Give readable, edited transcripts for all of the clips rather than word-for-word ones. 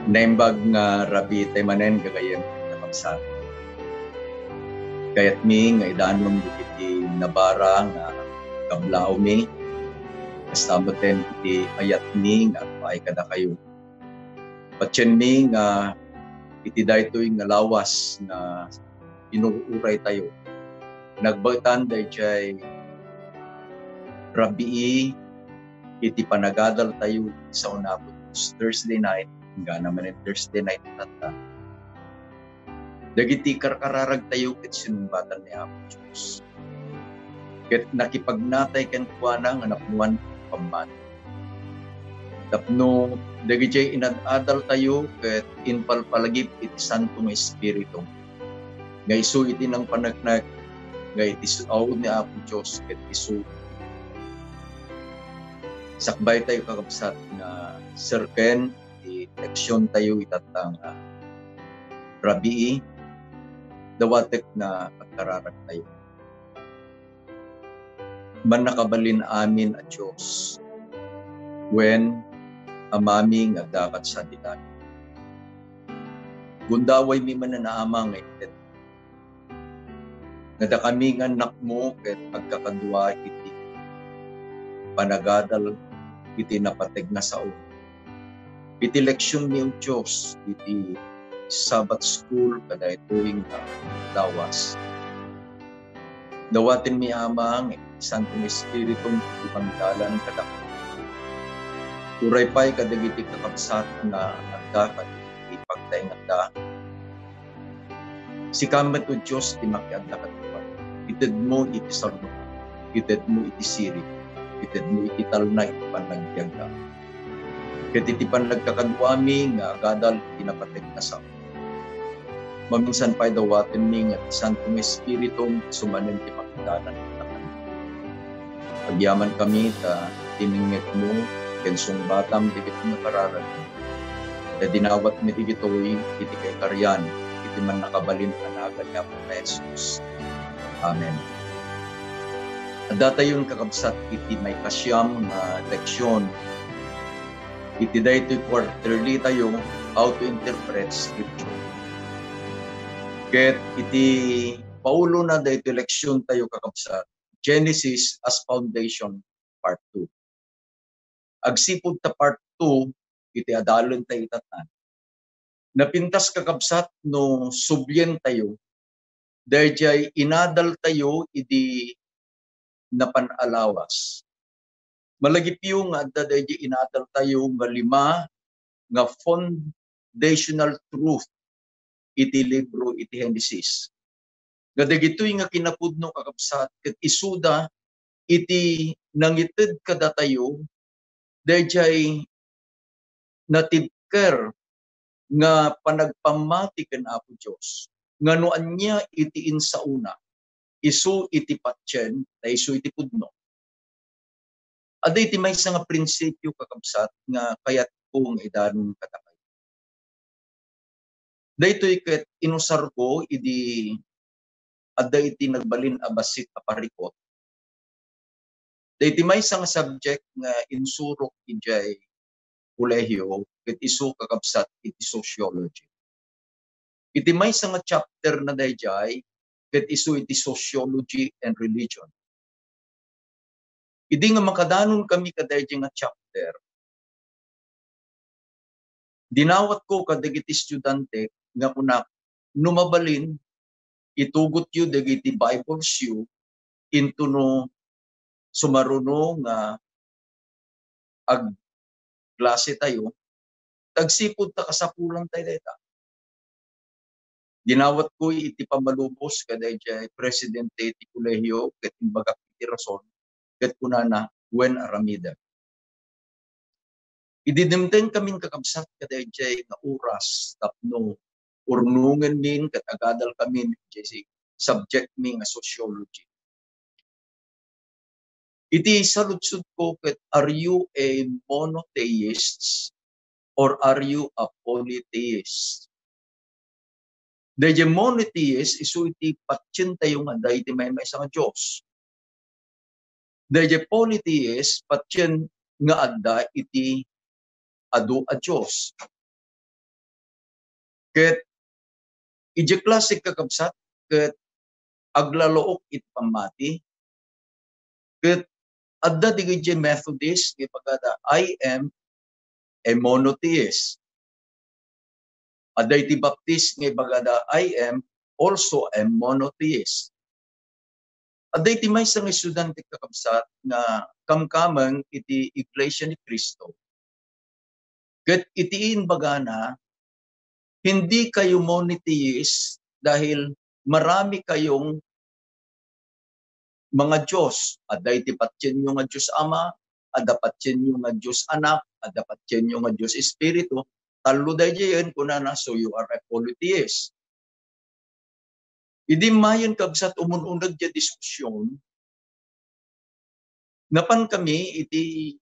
Naimbag nga rabi tay manen kagayan kapagsa. Kayat mi nga idanon iti nabara nga kablao mi. Kastabaten iti ayat mi nga paay kada kayo. Patyen mi nga iti daytoy nga lawas nga inuuray tayo. Nagbagtan dayjay rabii iti panagadal tayo sa unabot Thursday night. Nga naman Thursday night tata. Dagiti karkararag tayo ket sinumbatan ni Apo Diyos. Ket nakipagnatay ken kuana nga napnuan pamman. Tapno dagiti inadadal tayo ket inpalpalagip iti Santo nga Espiritu. Nga isu iti nang panagnak nga iti suaw ni Apo Diyos ket isu sakbay tayo kakabsat nga serken iti leksyon tayo itatang rabii dawatek na pagkararag tayo. Man nakabalin amin at Diyos when amami nga dapat sa dilan. Gundaway mi man na naamang itet. Nada kami nga anak mo ket pagkakadua iti panagadal iti napateg na sao. Iti leksyon ni Diyos iti Sabbath school kada ituing lawas. Dawatin mi amang Santong Espiritung ipangdalan kada uray pay kadagiti kakabsat na agda kadagiti pagtainganda. Si kamet o Diyos di makiagda katipan. Ited mo iti sarno, ited mo iti siri, ited mo iti talna iti panagbiagda. Ket iti panagkakadwami nga agadal tinapateg na sa maminsan pa'y dawatin mi nga Santong Espiritong sumanen ti makitanan kita kami. Pagyaman kami ta tiningit mo kensong batam digit nga kararan. Da dinawat mi digitoy iti kay karyan iti man nakabalin anagan niya po na Jesus. Amen. Adata yung kakabsat iti may kasyam na leksyon. Iti daytoy quarterly tayo how to interpret Scripture. Ket iti Paulo na daytoy leksyon tayo kakabsat. Genesis as foundation part 2. Agsipod ta part 2 iti adalon tayo itatan. Napintas kakabsat no subyen tayo. Dayjay inadal tayo iti napanalawas. Malagipyo nga adda dayjay inadal tayo nga 5 nga foundational truth iti libro iti Genesis. Gadagitoy nga kinapudno kakabsat ket isuda iti nangited kada tayo dayjay natibker nga panagpamati ken Apo Dios ngano anya iti insauna isu iti patyen ta isu iti pudno. Ada iti maysa nga prinsipyo kakabsat nga kayat kong idanon katakay. Daytoy ket inusar ko idi adda iti nagbalin a basit a parikot. Dayti maysa nga subject nga insurok ijay kolehiyo ket isu kakabsat iti sociology. Iti maysa nga chapter na dayjay ket isu iti sociology and religion. Idi nga makadanon kami kadayjay nga chapter. Dinawat ko kadagiti estudyante nga kunak numabalin itugot yu dagiti Bibles yu into no sumaruno nga ag klase tayo tagsipud ta kasapulan tayo dayta. Dinawat ko iti pamalubos kadayjay presidente ti kolehiyo ket imbaga iti rason ket kunana Gwen Aramida. Ididimten kamin kakabsat kadayjay nga oras tapno urnungan min ket agadal kamin iti subject mi nga sociology. Iti saludsud ko ket are you a monotheist or are you a polytheist? Dayjay monotheist isu iti patyen tayo nga dayti maysa nga Dios. Dayjay polytheist patyen nga adda iti adu a Dios. Ket ije klase kakabsat ket aglalook it pamati ket adda digije Methodist ipagada I am a monotheist. Adda iti Baptist nga bagada I am also a monotheist. Adda iti maysa nga estudyante kakabsat nga kamkameng iti Iglesia ni Cristo. Ket itiin bagana hindi kayo monotheist dahil marami kayong mga Diyos. Adda iti patyenyo nga Diyos Ama, adda patyenyo nga Diyos Anak, adda patyenyo nga Diyos Espiritu. Talo dayjay kunana, so you are a polytheist. Idi mayon kabsat umununag di diskusyon, napan kami iti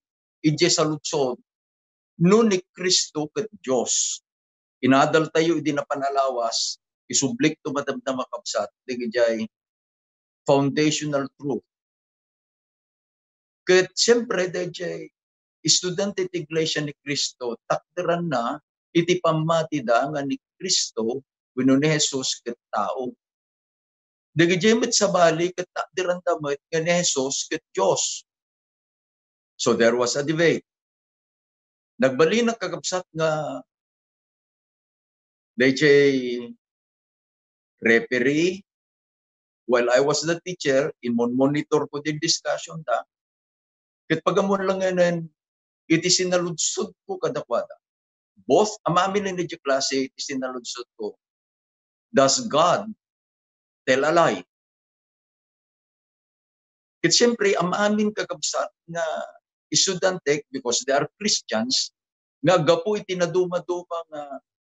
ije saludsod, no ni Kristo ket Diyos. Inadal tayo idi napanalawas, isublik to madamdama kabsat, digijay foundational truth. Ket siyempre dayjay estudyante ti Iglesia ni Cristo takderan na iti pamatida nga ni Cristo wenno ni Jesus ket tao. Digijay met sabali ket takderan da met nga ni Jesus ket Dios. So there was a debate. Nagbali na kakabsat nga dayjay referee while I was the teacher, monitor ko din discussion da. Ket pagamon lang ngayon, iti sinaludsod ko kadakwada. Both amamin ni di klase, iti sinaludsod ko. Does God tell a lie? Ket siyempre, amamin kakabsat nga estudyante, because they are Christians, nga gapo iti naduma-duma nga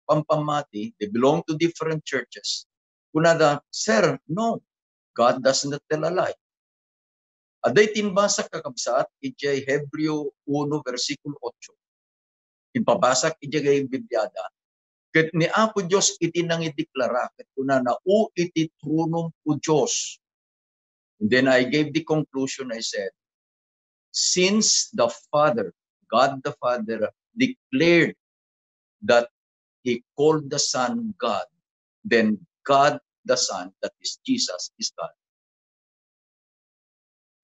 pampamati, they belong to different churches. Kunada, sir, no, God does not tell a lie. Aday tinbasa kakabsat, ijay Hebreo 1, versikulo 8. Inpabasak ijay Bibliada. Ket ni Apo Diyos iti nang ideklara, ket kunana, o iti trunong po Diyos. And then I gave the conclusion, I said, since the Father, God the Father, declared that He called the Son God, then God the Son, that is Jesus, is God.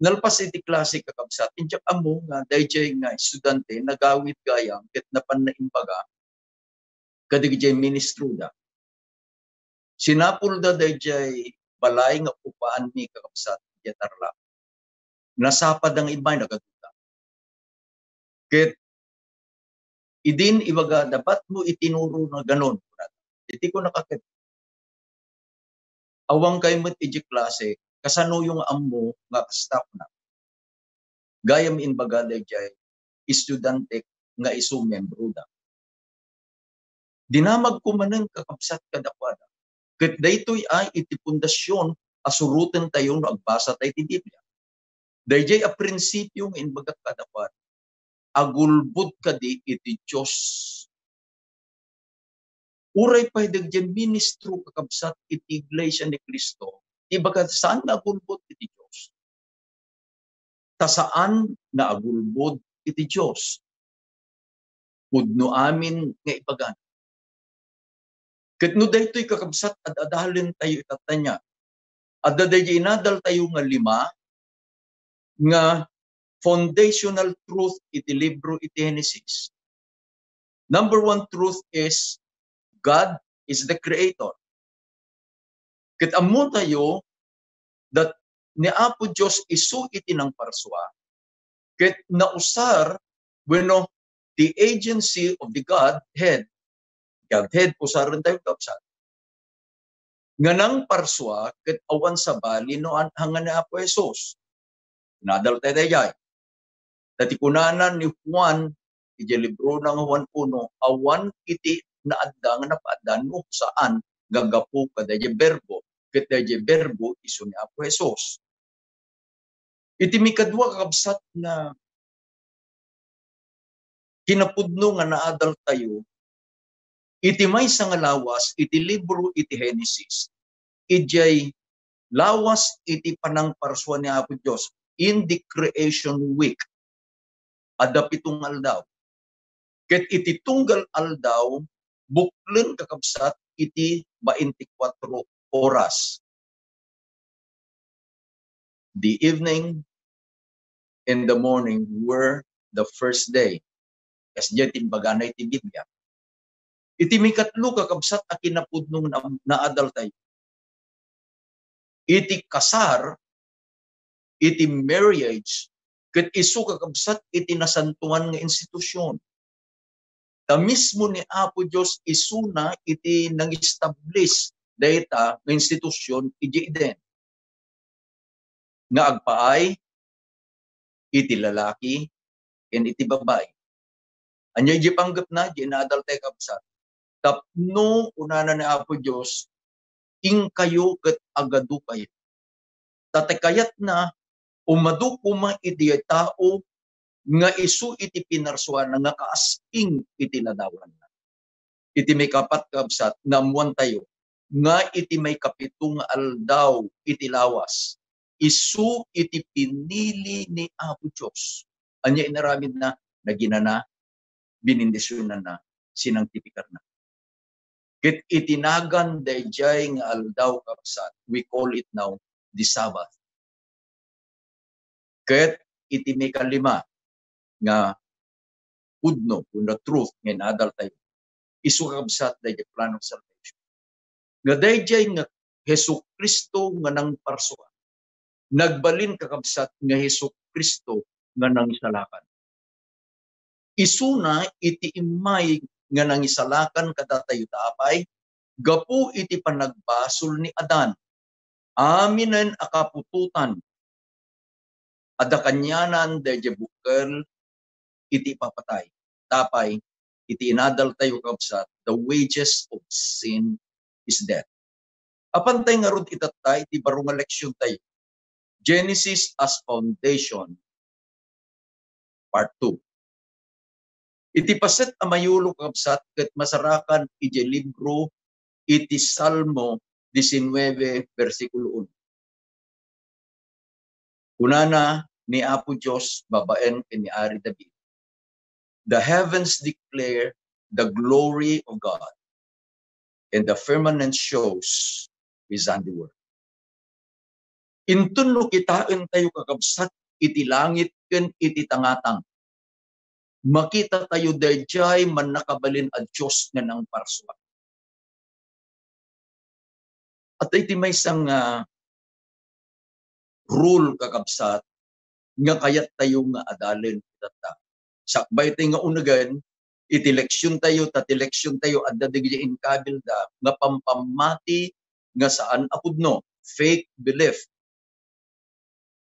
Nalpas iti klase kakabsat, injak amo nga dayjay nga estudyante nagawit gayam ket napan na imbaga kadigjay ministro da. Sinapul da dayjay balay nga upaan ni kakabsat yatarla. Nasapad ang ibay nagaduda. Ket idin ibaga dapat mo itinuro na ganon. Iti ko nakakit. Awang kay met iti klase kasano yung ammo nga staff na. Gayam imbaga dayjay estudyante nga isu membro da. Dinamag ko manang kakabsat kadakwada. Ket daytoy ay iti pundasyon asurutan tayo no agbasa tayo ti Biblia. Dayjay a prinsipyo nga imbaga kadakwada. Agulbud kadi iti Dios. Uray pay dagjay ministro kakabsat iti Iglesia ni Cristo. Ibaga saan na agulbud iti Dios? Ta saan na agulbud iti Dios? Pudno amin nga ibagan. Ket no daytoy kakabsat at adalin tayo itatanya. Adda dayjay inadal tayo nga 5 nga foundational truth iti libro iti Genesis. Number 1 truth is God is the creator. Ket ammo tayo that ni Apo Dios isu iti nang parswa. Ket nausar wenno the agency of the Godhead pusaran tayo kapsat. Nganang parswa ket awan sa bali no hangan ni Apo Jesus. Nadal tayo dayjay. Dati kunanan ni Juan, iti libro ng Juan 1, awan iti naadda nga napaaddan no saan gagapo kadayjay berbo. Ket dayjay berbo isu ni Apo Jesus. Iti mikadwa kakabsat na kinapudno nga naadal tayo, iti maysa nga lawas, iti libro iti Genesis, ijay lawas iti panangparswa ni Apo Dios in the creation week. Adda 7 aldaw. Ket iti tunggal aldaw, buklen kakabsat iti 24 oras. The evening and the morning were the first day. Kas diyan timbaganay ti Biblia. Iti mikatlo kakabsat a kinapudnong naadal tayo. Iti kasar, iti marriage, ket isu kakabsat iti nasantuan nga institusyon. Ta mismo ni Apo Dios isuna iti nang-establish dayta nga institusyon iti iden. Nga agpaay iti lalaki ken iti babae. Anya iti panggap na di naadal tayo kabsat. Tapno unana ni Apo Dios ing kayo ket agadu kayo. Tatekayat na umadu kuma iti tao nga isu iti pinarsuan nga kaasping iti ladawan na. Iti may kapat kabsat namuan tayo nga iti may kapitong aldaw iti lawas. Isu iti pinili ni Apo Dios. Anya inaramid na naginana binindisyonan na sinangtipikar na. Ket itinagan dayjay nga aldaw kabsat. We call it now the Sabbath. Ket iti may kalima nga pudno kung the truth nga nadal tayo. Isu kabsat dayjay plan of salvation. Nga dayjay nga Hesu Kristo nga nang parsuan. Nagbalin kakabsat nga Hesu Kristo nga nang isalakan. Isuna iti imay nga nangisalakan kadatayo tapay, gapu iti panagbasol ni Adan. Aminen akapututan. Ada kanyanan dayjay bukel iti papatay. Tapay, iti inadal tayo kabsat, the wages of sin is death. Apan tayo nga rod itatay, iti baro nga leksyon tayo. Genesis as foundation, part 2. Iti paset a mayulo kabsat ket masarakan iti libro iti Salmo 19 versikulo 1. Kunana ni Apo Dios babaen ken ni Ari David. The heavens declare the glory of God, and the firmament shows His handiwork. Intun no kitaan tayo kakabsat iti langit ken iti tangatang. Makita tayo dayjay man nakabalin a Dios nga nang parsuan. At iti may isang rule kakabsat nga kayat tayo nga adalin itata. Sakbay tayo nga unagan, iti leksyon tayo, tati leksyon tayo, adda digya inkabil da, nga pampamati nga saan apudno, fake belief.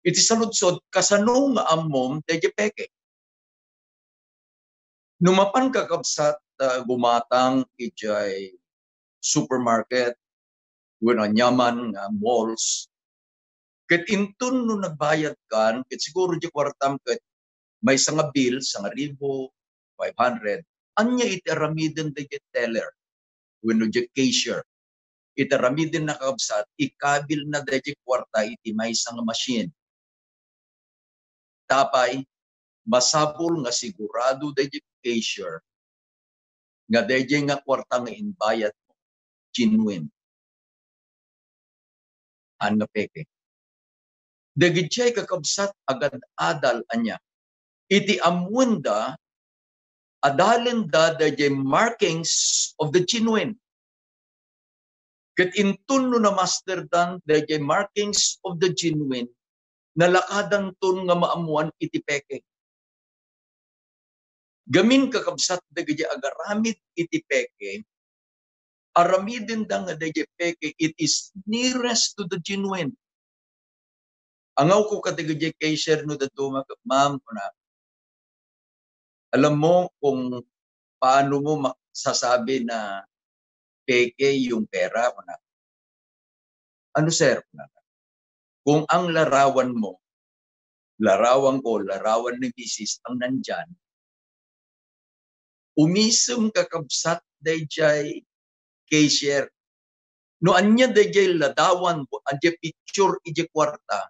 Iti saludsod, kasano nga amom, dayjay peke. Numapan kakabsat gumatang ijay supermarket, when anyaman nga malls, ket intun no nagbayad kan, ket siguro di kwartam ket may nga bill, 1,500, anya itaramiden da teller, when no cashier, itaramiden na kakabsat, ikabil na da kwarta iti may nga machine. Tapay, masabol nga sigurado da cashier, nga dayjay nga kwarta nga inbayad mo, genuine. Ano peke. Dagijay kakabsat agad adal anya. Iti amunda adalin da dayjay markings of the genuine. Ket intun no na master dan dayjay markings of the genuine, nalakadan tun nga maamuan iti peke. Gamin kakabsat dagijay agaramid iti peke, aramidin da nga dayjay peke, it is nearest to the genuine. Angaw ko kadagijay cashier no dato ma'am kuna. Alam mo kung paano mo masasabi na peke yung pera kuna. Ano sir? Kuna. Kung ang larawan mo, larawan ko, larawan ni Mrs. ang nandyan, umisum kakabsat dayjay cashier. No anya dayjay ladawan po, anya picture iti kwarta,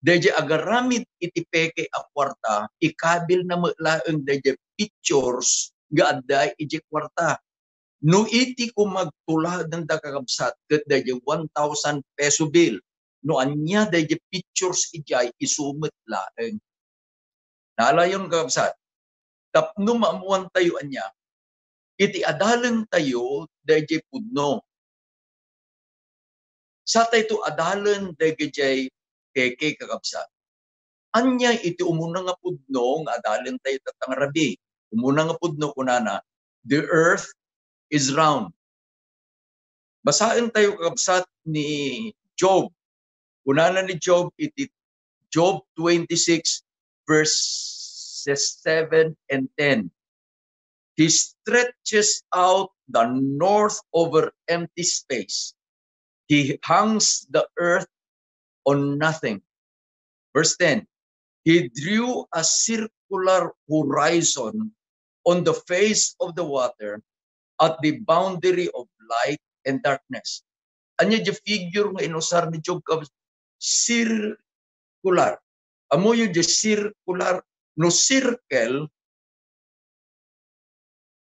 dayjay agaramid iti peke a kwarta, ikabil na maglaeng dayjay pictures nga adday iti kwarta. No iti ko magtulad ng kakabsat ket dayjay 1,000 peso bill. No anya dayjay pictures ijay isumit laeng. Nalayon kakabsat. Tapno maamuan tayo anya. Iti adalan tayo dayjay pudno. Sa tayo adalan dayjay keke kakabsat. Anya iti umuna nga pudno nga adalan tayo tatang rabi. Umuna nga pudno kunana, the earth is round. Basahin tayo kakabsat ni Job. Kunana ni Job, iti Job 26 verses 7 and 10. He stretches out the north over empty space. He hangs the earth on nothing. Verse 10. He drew a circular horizon on the face of the water at the boundary of light and darkness. Anya di figure nga inusar ni Job circular. Amo yung di circular no circle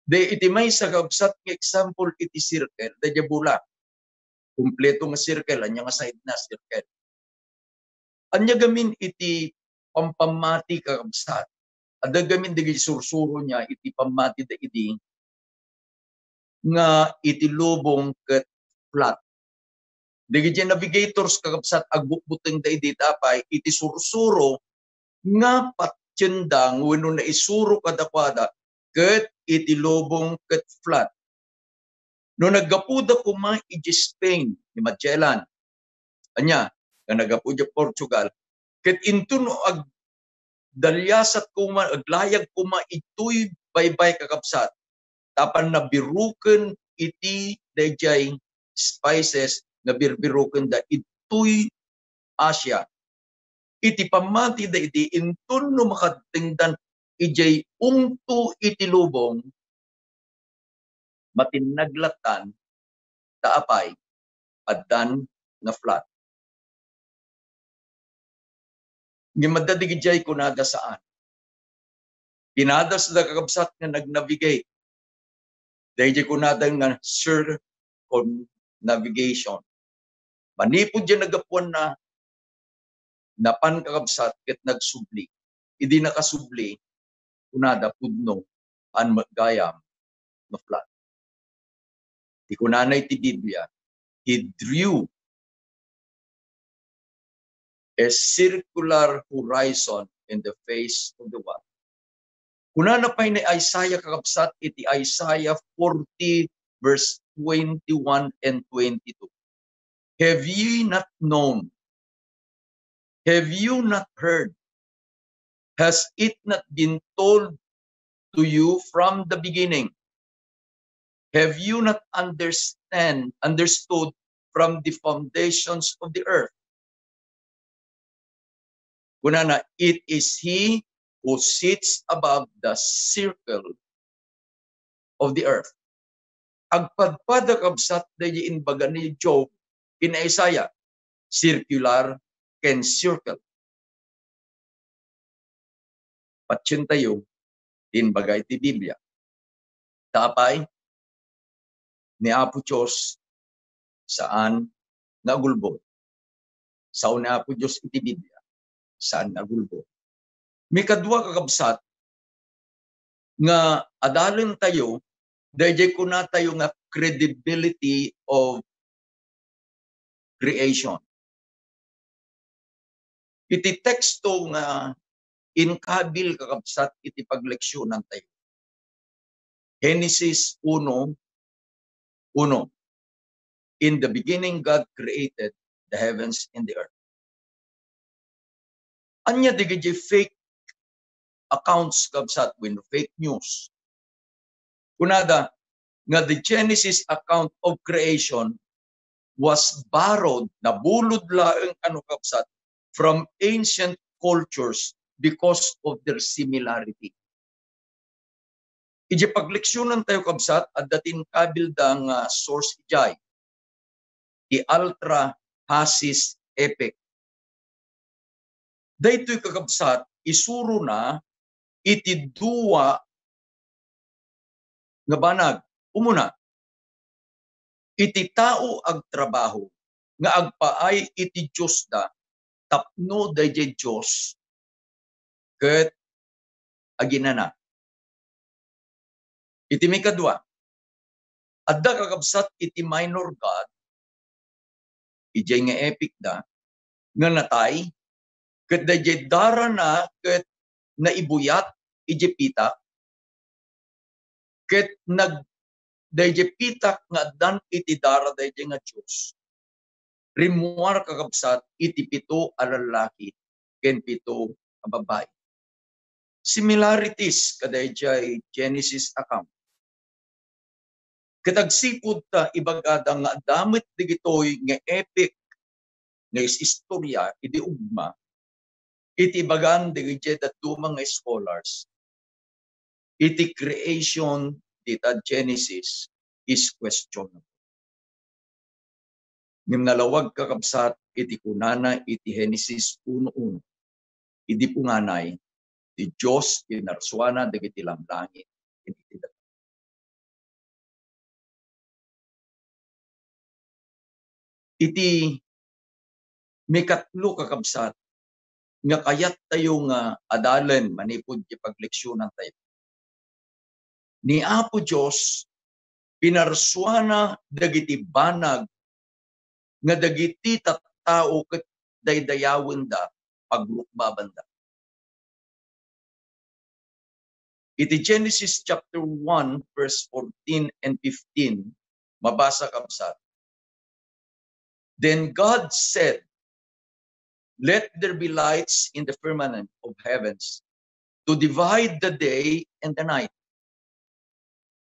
de iti may sa kabsat nga example iti circle da di bula. Kumpleto nga circle anya nga side na circle. Anya gamin iti pampamati kakabsat. Ada gamin di sursuro niya iti pamati da iti nga iti lubong ket flat. Digi navigators kakabsat agbukbuteng da iti tapay iti sursuro nga patsyendang wenno na isuro kadakwada ket iti lubong ket flat. No naggapuda kuma iti Spain ni Magellan. Anya nga nagapuda Portugal ket into no ag dalyasat kuma aglayag kuma itoy baybay kakabsat. Tapan nabiruken iti dayjay spices nga birbiruken da itoy Asia. Iti pamati da iti intun no makatingdan ijay ungto iti lubong matinnaglatan taapay addan nga flat. Nga maddadigijay kunada saan. Pinadas da kakabsat nga nag-navigate. Dahil kunada nga circumnavigation. Manipod dyan nagapuan na napan kakabsat ket nagsubli. Idi nakasubli kunada pudno an magayam na flat. Di kunana iti Biblia, he drew a circular horizon in the face of the water. Kunana pa ni Isaiah kakabsat iti Isaiah 40 verse 21 and 22. Have ye not known? Have you not heard? Has it not been told to you from the beginning? Have you not understood from the foundations of the earth? Kunana, it is he who sits above the circle of the earth. Agpadpada kabsat dayi inbaga ni Job in Isaiah, circular can circle. Patsin tayo, inbaga iti Biblia. Tapay, ni Apo Diyos, saan nagulbo. Sao ni Apo Diyos iti Biblia, saan nagulbo. May kadwa kakabsat, nga adalan tayo, dahil ko na tayo nga credibility of creation. Iti teksto nga inkabil kakabsat iti pagleksyonan tayo. Genesis 1:1. In the beginning, God created the heavens and the earth. Anya digiti fake accounts kabsat when fake news. Kunada nga the Genesis account of creation was borrowed, nabulod laeng ano kabsat from ancient cultures because of their similarity. Ije pagleksyonan tayo kabsat at dating kabildang source ijay. The Ultra Hasis Epic. Daytoy kakabsat isuro na iti duwa nga banag. Umuna, iti tao ag trabaho nga agpaay iti Diyos da tapno dayjay Diyos ket aginana. Iti mikadua, adda kakabsat iti minor God, ijay nga epic da, nga natay, ket dayjay dara na ket naibuyat ijay pitak, ket dayjay pitak nga dan iti dara dayjay nga Diyos. Rimuar kakabsat iti pito a lalaki ken pito a babae. Similarities kadayjay Genesis account. Katagsipod ta ibagada nga damit digitoy nga epic nga istorya iti ugma, iti bagan digitoy datu mga scholars, iti creation dita Genesis is questionable. Ngem nalawag kakabsat iti kunana iti Genesis 1:1. Idi punganay ti Dios inarswana dagiti langlangit iti daga. Iti mikatlo kakabsat nga kayat tayo nga adalan manipod ti pagleksyonan tayo. Ni Apo Dios pinarswana dagiti banag nga dagiti tattao ket daydayawen da pagrukbaban da. Iti Genesis chapter 1 verse 14 and 15 mabasa kabsat. Then God said, "Let there be lights in the firmament of heavens to divide the day and the night,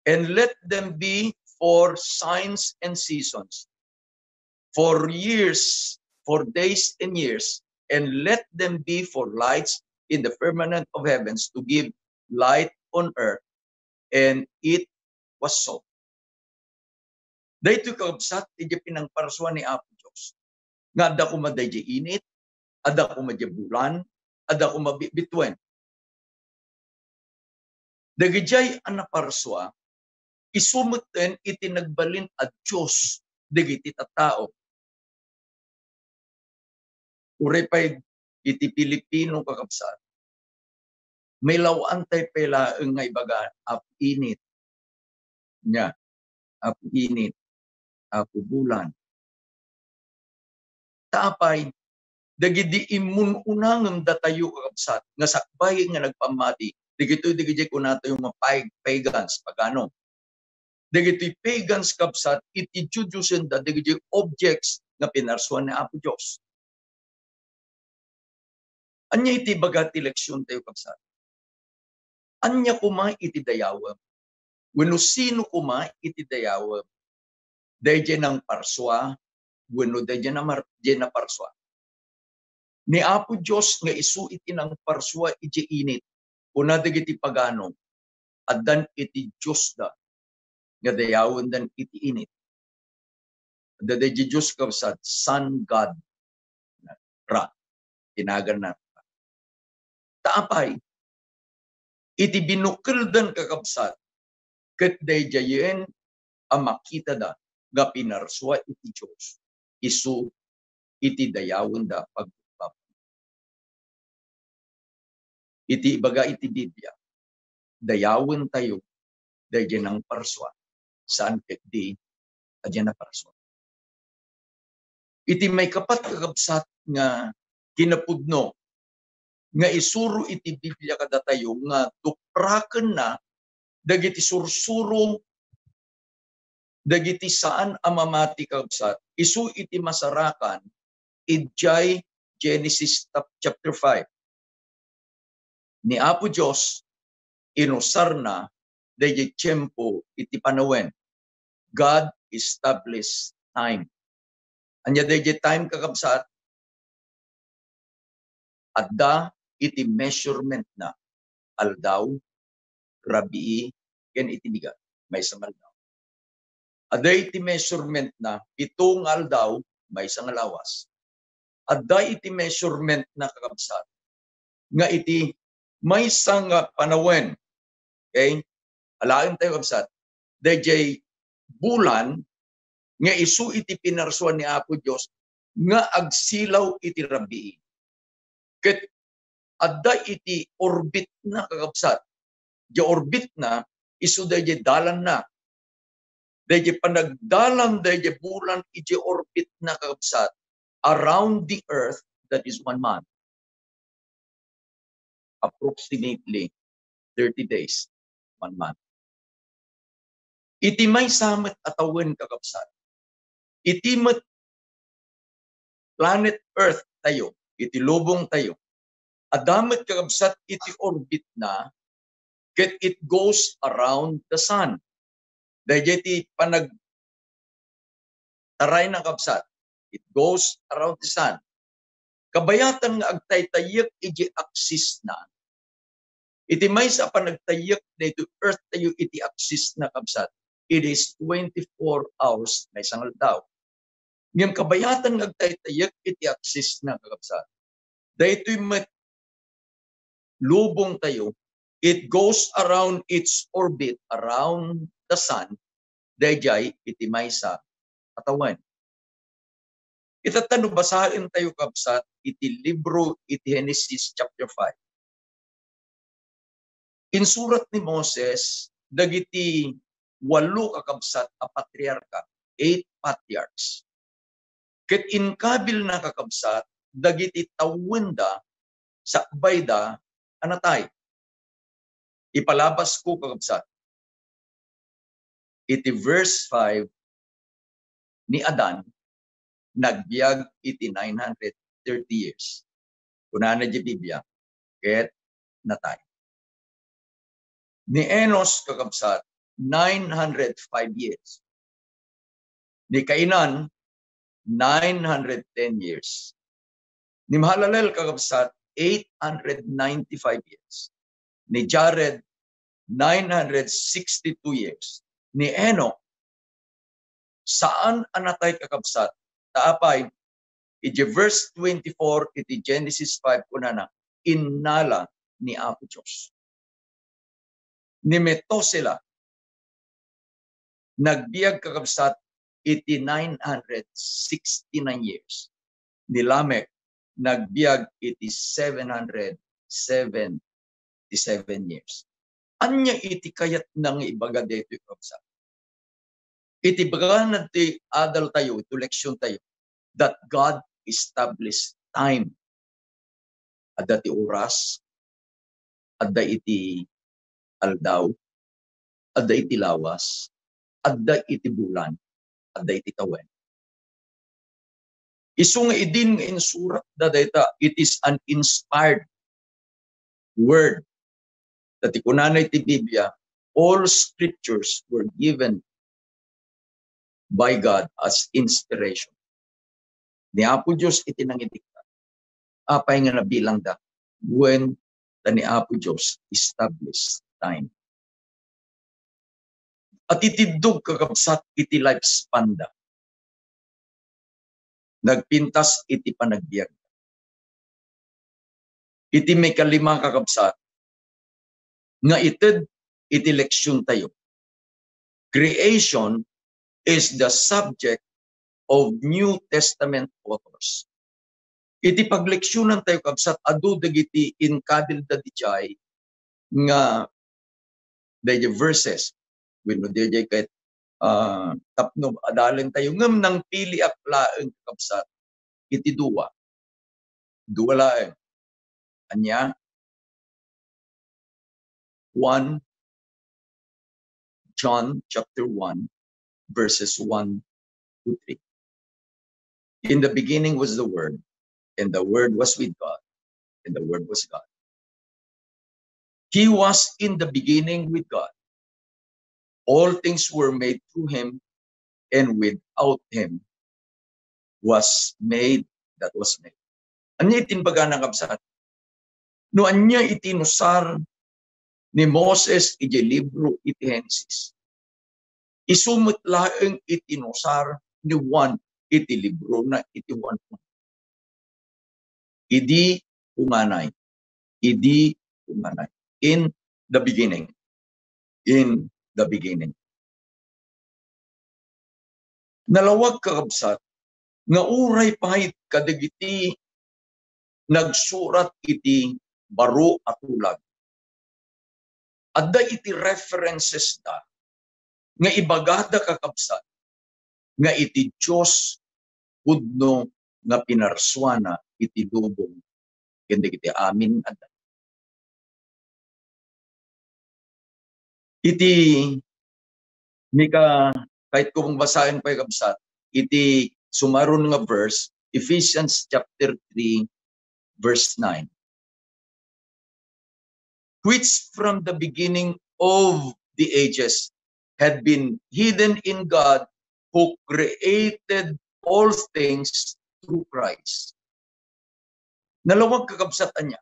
and let them be for signs and seasons, for years, for days and years, and let them be for lights in the firmament of heavens to give light on earth." And it was so. Daytoy kakabsat iti pinangparsuan ni Apo Dios. Nga adda ko madayjay init, adda ko madayjay bulan, adda ko mabitwen. Dagijay ang naparswa, isumuten iti nagbalin at Diyos dagiti tattao. Urepay iti Pilipino kakabsat. May lawaan tayo pela nga ibaga init nya, init, bulan. Tapay, dagiti imununangem datayo kakabsat nga sakbay nga nagpamati. Digito'y ko nato yung mga pagans, pagano. Digito'y pagans kabsat, iti Judyusen da, digito'y objects na pinarsuan ni Apo Diyos. Anya iti bagat eleksyon tayo kabsat. Anya kuma iti dayawam. Wano sino kuma iti dayawam. Dayjay ng parswa, wano dayjay na parswa. Ni Apo Diyos nga isu iti ng parswa iti init. Una dagiti pagano, addan iti Diyos da, nga dayawan dan iti init. Adda iti Diyos kabsat, Sun God, Ra, tinagan na. Taapay, iti binukil dan kakabsat, ket dayjayen ang makita da, nga pinarswa iti Diyos, isu iti dayawan da pagpapay. Iti ibaga iti Biblia, dayawen tayo, dayjay ng parswa, saan ket di, adyan na parswa. Iti may kapat kakabsat nga kinapudno, nga isuro iti Biblia kada tayo, nga tupraken na, dagiti sursuro, dagiti saan amamati kakabsat, isu iti masarakan, idjay Genesis chapter 5. Ni Apo Diyos, inusar na, dayjay tiyempo iti panawen. God established time. Anya dayjay time kakabsat, adda iti measurement na, aldaw, rabii, ken iti bigat, may isang aldaw. Adda iti measurement na, pitong aldaw, may isang lawas. Adda iti measurement na kakabsat, nga iti may isang panawen. Okay? Alain tayo kabsat. Dayjay bulan nga isu iti pinarsuan ni Apo Dios nga agsilaw iti rabii. Ket adda iti orbit na kakabsat. Di orbit na isu dayjay dalan na. Dayjay panagdalan dayjay bulan iti orbit na kakabsat around the earth, that is 1 month. Approximately 30 days, 1 month. Iti may samet atawen kakabsat. Iti met planet Earth tayo, iti lubong tayo. Adamet kakabsat iti orbit na, ket it goes around the sun. Dahil iti taray na kakabsat, it goes around the sun. Kabayatan nga agtaytayak iti axis na. Iti may sa panagtayak na ito Earth tayo iti axis na kakabsat. It is 24 hours na isang aldaw. Ngayong kabayatan nga agtaytayak iti axis na kakabsat. Dahil ito'y lubong tayo, it goes around its orbit, around the sun, dayjay iti maysa katawan. Itatano basahin tayo kabsat iti libro iti Genesis chapter 5. In surat ni Moses, dagiti 8 kakabsat a patriarka, 8 patriarchs. Ket inkabil na kakabsat, dagiti tawenda sa bayda anatay. Ipalabas ko kakabsat. Iti verse 5 ni Adan, nagbiag iti 930 years. Kunana di Biblia, ket natay. Ni Enos kakabsat, 905 years. Ni Kainan, 910 years. Ni Mahalalel kakabsat, 895 years. Ni Jared, 962 years. Ni Enoch, saan anatay kakabsat? Taapay, iti verse 24, iti Genesis 5, kunana, innala ni Apo Diyos. Ni Metosela, nagbiag kakabsat, iti 969 years. Ni Lamech, nagbiag iti 777 years. Anya iti kayat nang ibaga dito kakabsat. Iti baga nati adal tayo, ito leksyon tayo, that God established time. Adda ti oras, adda iti aldaw, adda iti lawas, adda iti bulan, adda iti tawen. Isu nga idin nga insurat da dayta, it is an inspired word. Dati kunana iti Biblia, all scriptures were given by God as inspiration. Ni Apo Diyos iti nangidikta. Apay nga nabilang da when ni Apo Diyos established time. At itidog kakabsat iti lifespan da. Nagpintas iti panagbiag. Iti may kalima kakabsat nga ited iti leksyon tayo. Creation is the subject of New Testament authors. Iti pagleksyonan tayo kabsat adu dagiti inkabil da dijay nga dayjay verses wenno dayjay ket tapno adalen tayo ngem nang pili aklaeng kabsat iti duwa laeng anya 1 John chapter 1 verses 1 to 3. In the beginning was the Word, and the Word was with God, and the Word was God. He was in the beginning with God. All things were made through him, and without him was made that was made. Anya itinbaga ng kabsat? No anya itinusar ni Moses iti libro iti Genesis. Isumot laeng itinusar ni Juan iti libro na iti Juan. Idi umanay. Idi umanay. In the beginning. In the beginning. Nalawag kakabsat, nga uray pahit kadagiti nagsurat iti baro at ulag. Adda iti references da, nga ibagada kakabsat, nga iti Diyos pudno nga pinarswana iti lubong, kundi iti amin adda. Iti mika kahit kung basahin pa kakabsat, iti sumaron nga verse, Ephesians chapter 3, verse 9. Which from the beginning of the ages had been hidden in God who created all things through Christ. Nalawag kakabsatan niya.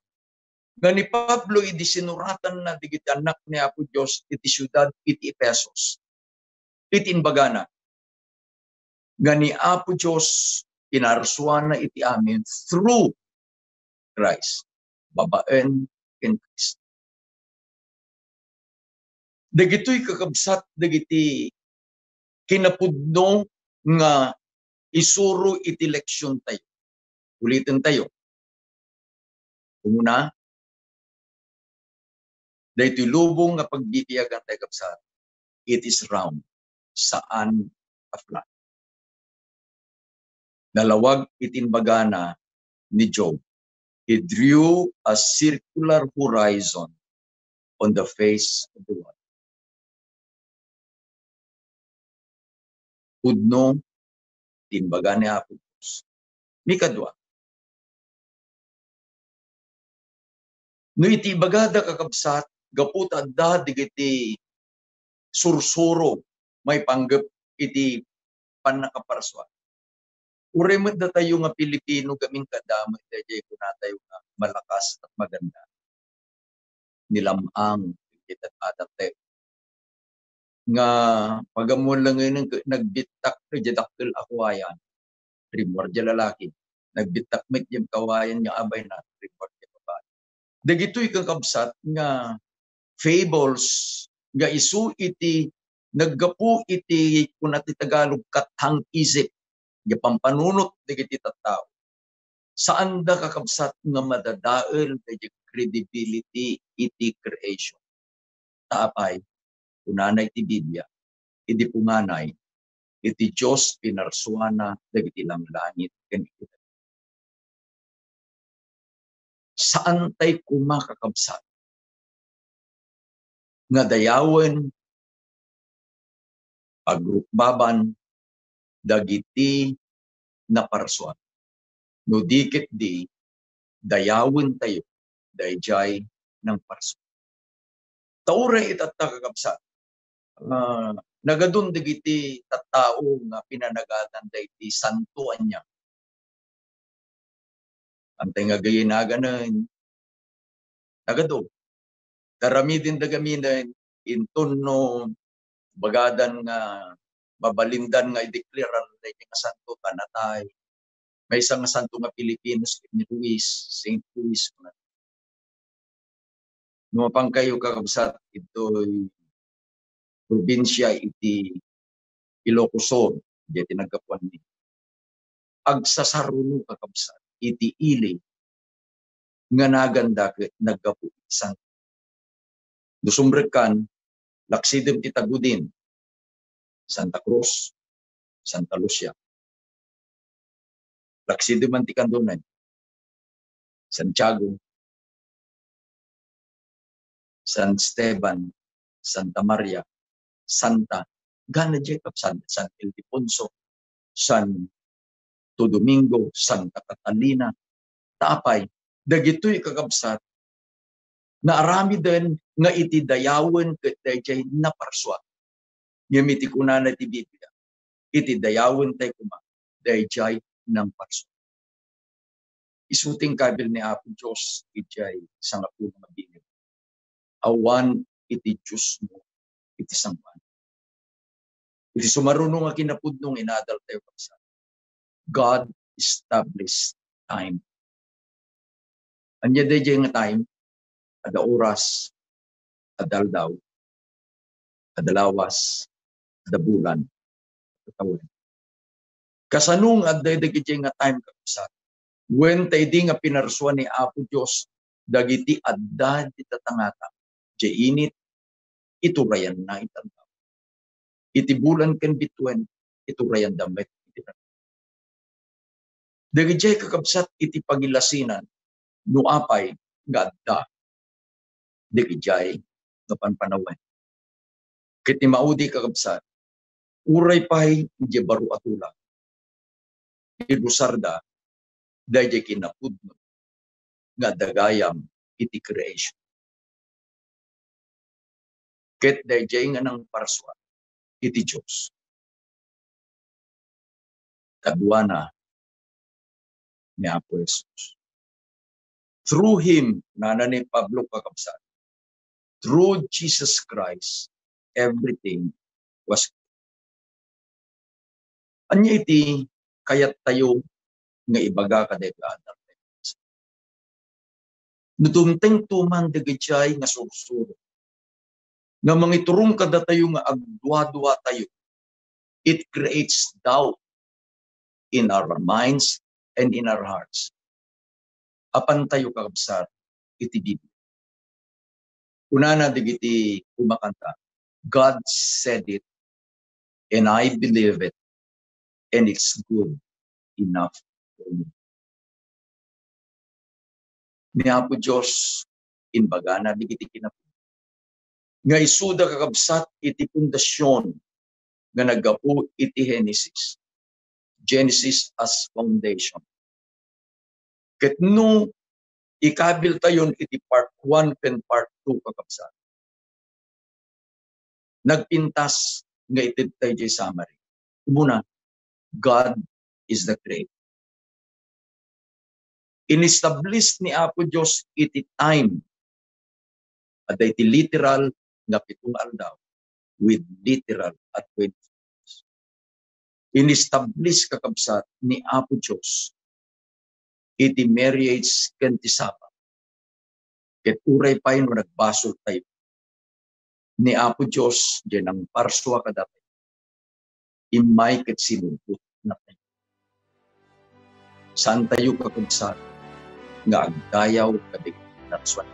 Nga ni Pablo iti sinuratan na digiti anak ni Apo Diyos iti syudad iti Efesos. Iti inbagana. Nga ni Apo Diyos pinarswana iti amin through Christ. Babaen in Christ. Dagitoy kakabsat, dagiti kinapudno nga isuro iti leksyon tayo. Ulitin tayo. Una, dahito lubong nga pagbitiyagan tayo kapsat, it is round. Saan ka-flat? Nalawag itinbagana ni Job. He drew a circular horizon on the face of the world. Pudno, tinbaga ni Apo Diyos. Mikadwa. No iti bagada kakabsat, gaputa da digiti sursuro, may panggap iti panakaparswa. Ure mo da tayo nga Pilipino kaming kadamay tayo kung na tayo nga malakas at maganda. Nilamang kita atate. Nga pagamon lang ngayon nagbitak ka jadakil akwayan. Primordial lalaki. Nagbitak mit yung kawayan niya abay na primordial babae. Dagito'y kakabsat nga fables nga isu iti naggapu iti kunati Tagalog kathang isip nga pampanunot digiti tattao. Saan da kakabsat nga madadael iti credibility iti creation. Taapay kunanay ti Biblia iti punganay iti Diyos pinarswana dagiti langit ken iti. Saan tay kumakakabsat nga dayawen agrupbaban dagiti naparswan. No dikit di dayawen tayo dayjay ng parswan. Tauray itatta kakabsat. Nagadun digiti tattao nga pinanagatan dayti santuan niya. Antay nga gayinaganan nagado. Karami din dagaminan intunno bagadan nga babalindan nga idekliran dayti nga santo tanatay. May isang santo nga Pilipinos ni Luis, St. Luis. Numapang kayo kakabsat ito'y probinsya iti Ilocos Sur, iti nagkapuan ni. Agsasaruno kakabsat iti ili nga naganda nagkapu isang. Dusumrekan, laksidem ti Tagudin, Santa Cruz, Santa Lucia. Laksidem ti Kandunan, Santiago, San Esteban, Santa Maria, Santa, gana Jacob, San Ildefonso, Santo Domingo, Santa Catalina, taapay, dagito'y kakabsat, na arami din nga iti dayawen ket dayjay naparswa. Yamiti kunana ti Biblia, iti dayawen tay kuma, dayjay ng parswa. Isuting kabil ni Apo Diyos, ijay sangapuno mabinib. Awan iti Diyos mo, iti sangpan. Iti sumarunong nga kinapudnong inadal tayo kapsa. God established time. Anya day nga time, ada oras, ada aldaw, ada lawas, ada bulan, ada taon. Kasanung at dagiti nga time kakabsat. When tayo di nga pinarsuan ni Apo Diyos, dagiti adda di tatangata. Di init, iturayan na itantaw. Iti bulan ken bituen, iturayan damit. Dagiti kakabsat iti pagilasinan, nuapay nga adda. Dagiti nga panpanawen. Kiti maudi kakabsat, uray pahay di baro atula. Irusarda, dahil kinapudno nga dagayam iti creation. Ket dahil nga ng parswa iti Diyos. Kaduana ni Apo Jesus. Through Him, nana ni Pablo kakabsat, through Jesus Christ, everything was good. Anya iti kayat tayo nga ibaga kadagatan. Nutumteng tuman dagijay nga sursuro. Nga mangiturong kada tayo nga agdwa-dwa tayo. It creates doubt in our minds and in our hearts. Apan tayo kakabsat iti Biblia. Unana digiti kumakanta, God said it and I believe it and it's good enough for me. Ni Apo Diyos, inbaga na digiti kinapun. Nga isuda kakabsat iti pundasyon nga nagapu iti Genesis. Genesis as foundation. Ket no ikabil tayon iti part 1 ken part 2 kakabsat. Nagpintas nga iti tayo jay summary. Muna, God is the creator. In-establish ni Apo Diyos iti time at iti literal nga 7 aldaw with literal at 20 days. In-establish kakabsat ni Apo Diyos iti marriage ken ti Sabbath. Ket uray pay no nagbasol tayo ni Apo Diyos dyan ang parswa kadapay. Imay ket sinumput na tayo. Saan tayo kakabsat nga agdayaw kadig narswan.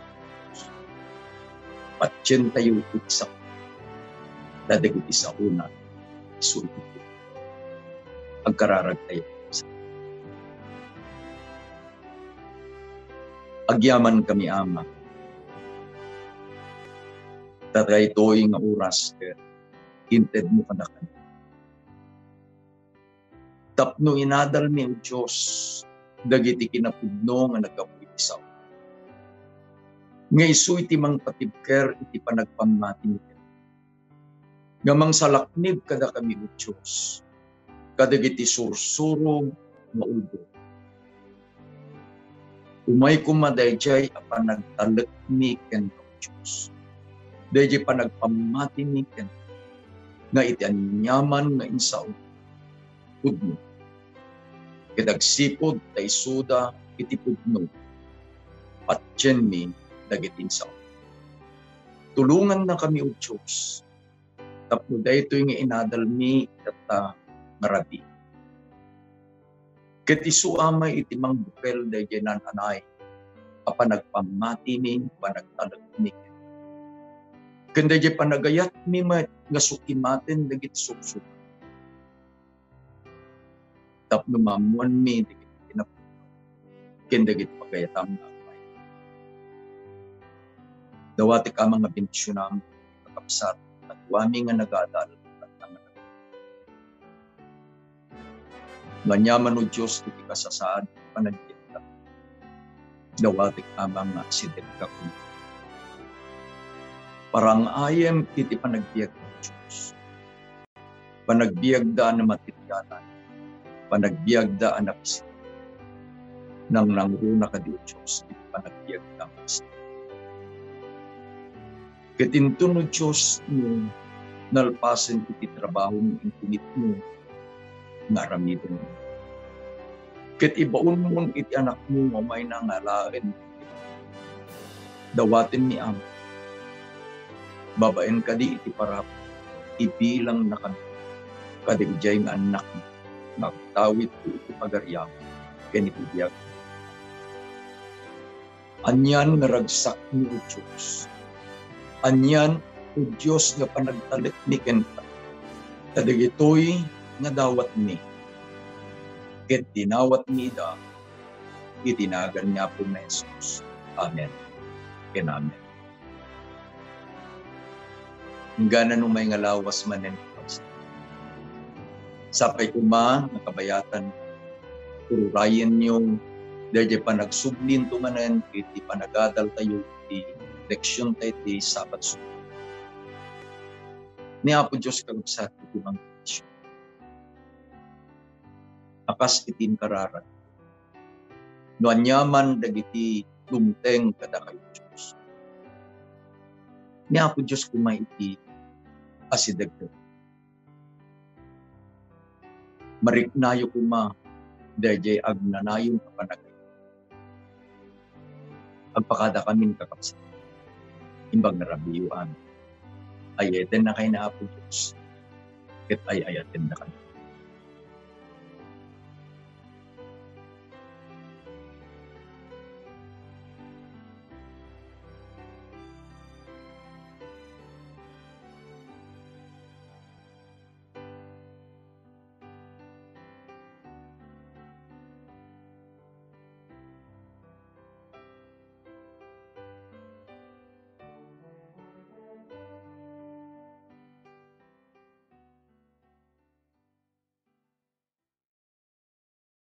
Patyen tayo itsa. Dadig isa una. Isulti ko. Agkararag tayo. Agyaman kami ama. Tatay to'y nga oras kaya hinted mo ka na kami. Tapno inadal mi ang Diyos dagiti kinapudno nga nagkapuit isaw. Nga isu iti mang patibker iti panagpamati ni Ken. Nga mang salaknib kada kami o Diyos. Kadagiti sursurong nga ulbo. Umay kumadayjay a panagtalek ni Ken o Diyos. Dayjay panagpamati ni Ken. Nga iti anyaman nga insaw. Pudno. Kidagsipod tay suda iti pudno. Patyen mi dagitin sa. Tulungan na kami o Diyos. Tapno dayto yung inadal mi kata marabi. Ket isu amay iti mang bupel dayjay nan anay. Apa nagpamati mi panagtalag mi. Ken dayjay panagayat mi nga sukimaten dagiti suksuk. Tapno mamuan mi dagiti kinapudno. Ken dagiti pagayatam na apay. Dawati ka mga bendisyon kakabsat at wami nga nagadal at nanganak. Manyaman o Diyos iti kasasaad panagkita. Dawati ka mga sidit ka kung. Parang ayem iti panagbiag ng Diyos. Panagbiag da na matiryanan. Panagbiag da na pisit. Nang nangruna ka di o Diyos, iti panagbiag da na pisit. Katinto no Diyos mo, nalpasan iti trabaho mo, intinit mo, naramidin mo. Ket ibaon mo iti anak mo, mamay nangalain. Dawatin ni Ama. Babaen ka di iti parap, ibilang na kami. Kadigjay nga anak mo, magtawid ko iti pagariam, kanitibiyag. Anyan nga ragsak ni Diyos. Anyan o Diyos nga panagtalit ni kenta. Kadagitoy nga dawat ni. Ket dinawat ni ida, itinagan niya po na Jesus. Amen. Amen. Hingga na nung may ngalawas manen sapay kuma, nakabayatan, tururayan yung dahil pa nagsublin tumanan, iti panagadal tayo, iti leksyon tayo, iti sabat sublin. Ni Apo Diyos kagubsat, iti mga isyo. Akas itin kararan. No anyaman dagiti lumteng kada kayo Diyos. Ni Apo Diyos kumay iti asidagdag. Mariknayo kuma dayjay agnanayon kapanagay. Agpakada kaming kakapsat. Imbang narabiyuan. Ayeten na kayo na Apo Diyos. Ket ay ayaten na kayo.